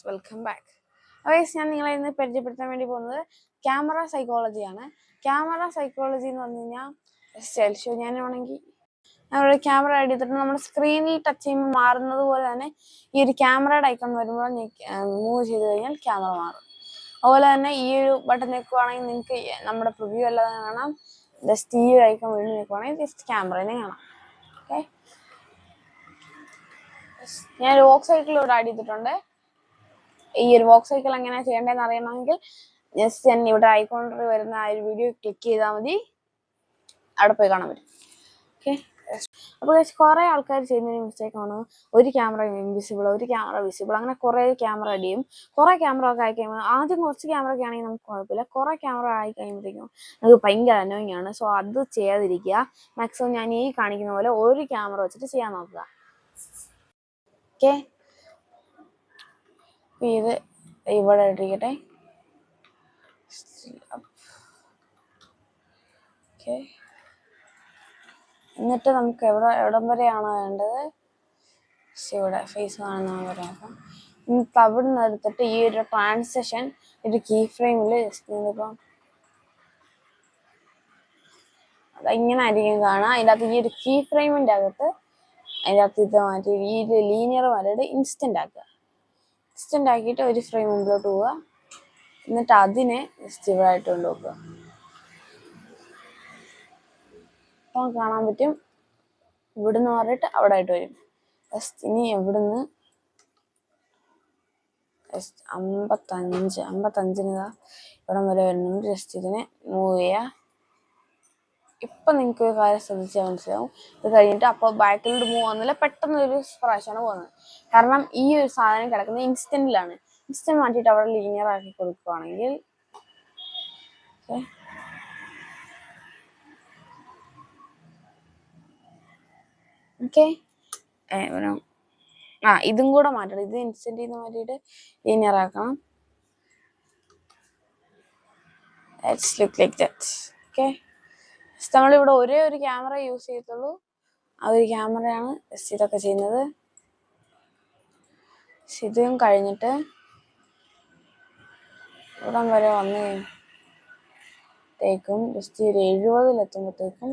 Welcome back. ഞാൻ നിങ്ങളെ ഇന്ന് പരിചയപ്പെടുത്താൻ വേണ്ടി പോകുന്നത് ക്യാമറ സൈക്കോളജിയാണ്. ക്യാമറ സൈക്കോളജി എന്ന് പറഞ്ഞു കഴിഞ്ഞാൽ ഞാനാണെങ്കിൽ നമ്മുടെ ക്യാമറ എടുത്തിട്ട് നമ്മുടെ സ്ക്രീനിൽ ടച്ച് ചെയ്യുമ്പോൾ മാറുന്നത് പോലെ തന്നെ ഈ ഒരു ക്യാമറയുടെ ഐക്കൺ വരുമ്പോൾ മൂവ് ചെയ്ത് കഴിഞ്ഞാൽ ക്യാമറ മാറും. അതുപോലെ തന്നെ ഈ ഒരു ബട്ടൺ നിൽക്കുവാണെങ്കിൽ നിങ്ങൾക്ക് നമ്മുടെ പ്രിവ്യൂ അല്ലാതെ കാണാം. ജസ്റ്റ് ഈ ഒരു ഐക്കൺ വീണ്ടും നിൽക്കുവാണെങ്കിൽ ജസ്റ്റ് ക്യാമറേനെ കാണാം. ഓക്കെ, ഞാൻ ഒരു വോക്ക് സൈക്കിൾ ഇവിടെ ആഡ് ചെയ്തിട്ടുണ്ട്. ഈ ഒരു വോക്ക് സൈക്കിൾ എങ്ങനെയാണ് ചെയ്യേണ്ടതെന്ന് അറിയണമെങ്കിൽ ജസ്റ്റ് ഞാൻ ഇവിടെ ഐക്കോണിൽ വരുന്ന ആ ഒരു വീഡിയോ ക്ലിക്ക് ചെയ്താൽ മതി, അവിടെ പോയി കാണാൻ പറ്റും. ഓക്കെ, അപ്പോൾ കുറേ ആൾക്കാർ ചെയ്യുന്നൊരു മിസ്റ്റേക്കാണ് ഒരു ക്യാമറ ഇൻവിസിബിൾ, ഒരു ക്യാമറ വിസിബിൾ, അങ്ങനെ കുറേ ക്യാമറ അടിയും. കുറേ ക്യാമറ ഒക്കെ ആയി കഴിയുമ്പോൾ ആദ്യം കുറച്ച് ക്യാമറ ഒക്കെ ആണെങ്കിൽ നമുക്ക് കുഴപ്പമില്ല, കുറേ ക്യാമറ ആയി കഴിയുമ്പോഴത്തേക്കും നമുക്ക് ഭയങ്കര അനോയിങ് ആണ്. സോ അത് ചെയ്യാതിരിക്കുക. മാക്സിമം ഞാൻ ഈ കാണിക്കുന്ന പോലെ ഒരു ക്യാമറ വെച്ചിട്ട് ചെയ്യാൻ നോക്കുക. ഓക്കെ, ഇത് ഇവിടെ ഇട്ടിരിക്കട്ടെ. ഓക്കെ, എന്നിട്ട് നമുക്ക് എവിടം വരെയാണോ വേണ്ടത് ഇവിടെ ഫേസ് കാണുന്ന വരെയാക്കാം. നമുക്ക് അവിടെ നിന്ന് എടുത്തിട്ട് ഈ ഒരു ട്രാൻസിഷൻ ഒരു കീ ഫ്രെയിമിൽ ഇപ്പം അതിങ്ങനെ ആയിരിക്കും കാണുക. അതിൻ്റെ അകത്ത് ഈ ഒരു കീ ഫ്രെയിമിൻ്റെ അകത്ത് അതിൻ്റെ അകത്ത് ഇത് മാറ്റി ഈ ഒരു ലീനിയർ മാറ്റിയിട്ട് ഇൻസ്റ്റൻ്റ് ആക്കുക. ഇൻസ്റ്റൻ്റ് ആക്കിയിട്ട് ഒരു ഫ്രെയിം മുമ്പിലോട്ട് പോവുക, എന്നിട്ട് അതിനെ ജസ്റ്റ് ഇവിടെ ആയിട്ട് കൊണ്ടുപോകുക. അപ്പം കാണാൻ പറ്റും ഇവിടുന്ന് മാറിയിട്ട് അവിടെ ആയിട്ട് വരും. ജസ്റ്റ് ഇനി ഇവിടുന്ന് ജസ്റ്റ് 55 ഇവിടം വരെ വരുന്നുണ്ട്. ജസ്റ്റ് ഇതിനെ മൂവ് ചെയ്യുക. ഇപ്പം നിങ്ങൾക്ക് ഒരു കാര്യം ശ്രദ്ധിച്ചാൽ മനസ്സിലാവും. ഇത് കഴിഞ്ഞിട്ട് അപ്പോൾ ബാക്കിലോട്ട് മൂവ് ആവുന്നില്ല, പെട്ടെന്ന് ഒരു പ്രാവശ്യമാണ് പോകുന്നത്. കാരണം ഈ ഒരു സാധനം കിടക്കുന്നത് ഇൻസ്റ്റന്റിലാണ്. ഇൻസ്റ്റന്റ് മാറ്റിയിട്ട് അവിടെ ലീനിയർ ആക്കി കൊടുക്കുകയാണെങ്കിൽ ഓക്കെ ഇതും കൂടെ മാറ്റണം. ഇത് ഇൻസ്റ്റന്റ് ചെയ്ത് മാറ്റിയിട്ട് ലീനിയർ ആക്കണം. Look like that. ഓക്കെ, നമ്മളിവിടെ ഒരേ ഒരു ക്യാമറ യൂസ് ചെയ്യത്തുള്ളൂ. ആ ഒരു ക്യാമറയാണ് ജസ്റ്റ് ഇതൊക്കെ ചെയ്യുന്നത്. ഇതും കഴിഞ്ഞിട്ട് ഇവിടം വരെ വന്നു കഴിയുമ്പോഴത്തേക്കും ജസ്റ്റ് ഒരു 70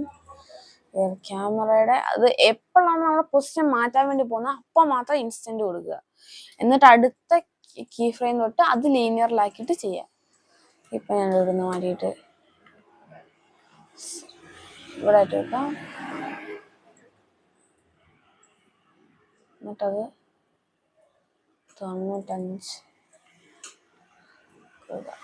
ക്യാമറയുടെ അത് എപ്പോഴാണ് നമ്മുടെ പൊസിഷൻ മാറ്റാൻ വേണ്ടി പോകുന്നത് അപ്പം മാത്രം ഇൻസ്റ്റന്റ് കൊടുക്കുക. എന്നിട്ട് അടുത്ത കീ ഫ്രെയിം തൊട്ട് അത് ലീനിയറിലാക്കിയിട്ട് ചെയ്യാം. ഇപ്പം ഞാൻ ഇവിടുന്ന് മാറ്റിയിട്ട് ഇവിടെ ആയിട്ട് വെക്കാം. എന്നിട്ടത് 95 കൊടുക്കാം.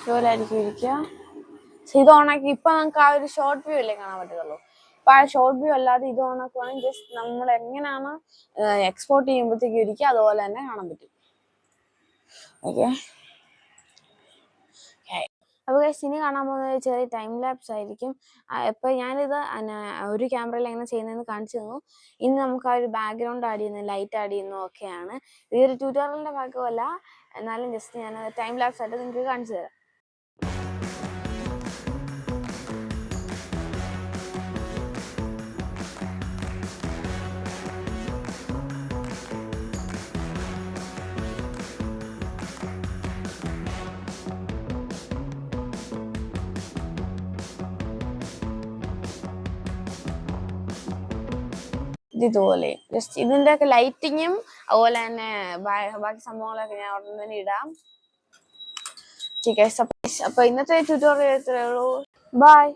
ഇതുപോലെ ആയിരിക്കും ഇരിക്കുക. ഇത് ഓണാക്കി ഇപ്പം നമുക്ക് ആ ഒരു ഷോർട്ട് വ്യൂ അല്ലേ കാണാൻ പറ്റത്തുള്ളൂ. അപ്പം ആ ഷോർട്ട് വ്യൂ അല്ലാതെ ഇത് ഓണാക്കുവാണെങ്കിൽ ജസ്റ്റ് നമ്മൾ എങ്ങനെയാണ് എക്സ്പോർട്ട് ചെയ്യുമ്പോഴത്തേക്കും ഇരിക്കുക അതുപോലെ തന്നെ കാണാൻ പറ്റും. ഓക്കെ, അപ്പോൾ ഇനി കാണാൻ പോകുന്നത് ചെറിയ ടൈം ലാപ്സ് ആയിരിക്കും. ഇപ്പോൾ ഞാനിത് ഒരു ക്യാമറയിൽ എങ്ങനെ ചെയ്യുന്നതെന്ന് കാണിച്ചു തന്നു. ഇനി നമുക്ക് ആ ഒരു ബാക്ക്ഗ്രൗണ്ട് ആഡ് ചെയ്യുന്നു, ലൈറ്റ് ആഡ് ചെയ്യുന്നു ഒക്കെയാണ്. ഈ ഒരു ട്യൂട്ടോറിയലിൻ്റെ ഭാഗമല്ല, എന്നാലും ജസ്റ്റ് ഞാൻ ടൈം ലാപ്സ് ആയിട്ട് നിങ്ങൾക്ക് കാണിച്ചു തരാം. ഇതുപോലെ ജസ്റ്റ് ഇതിൻ്റെ ഒക്കെ ലൈറ്റിങ്ങും അതുപോലെ തന്നെ ബാക്കി സംഭവങ്ങളൊക്കെ ഞാൻ ഉടനെ തന്നെ ഇടാം. അപ്പൊ ഇന്നത്തെ ട്യൂട്ടോറിയൽ ഇത്രയേ ഉള്ളൂ. ബൈ.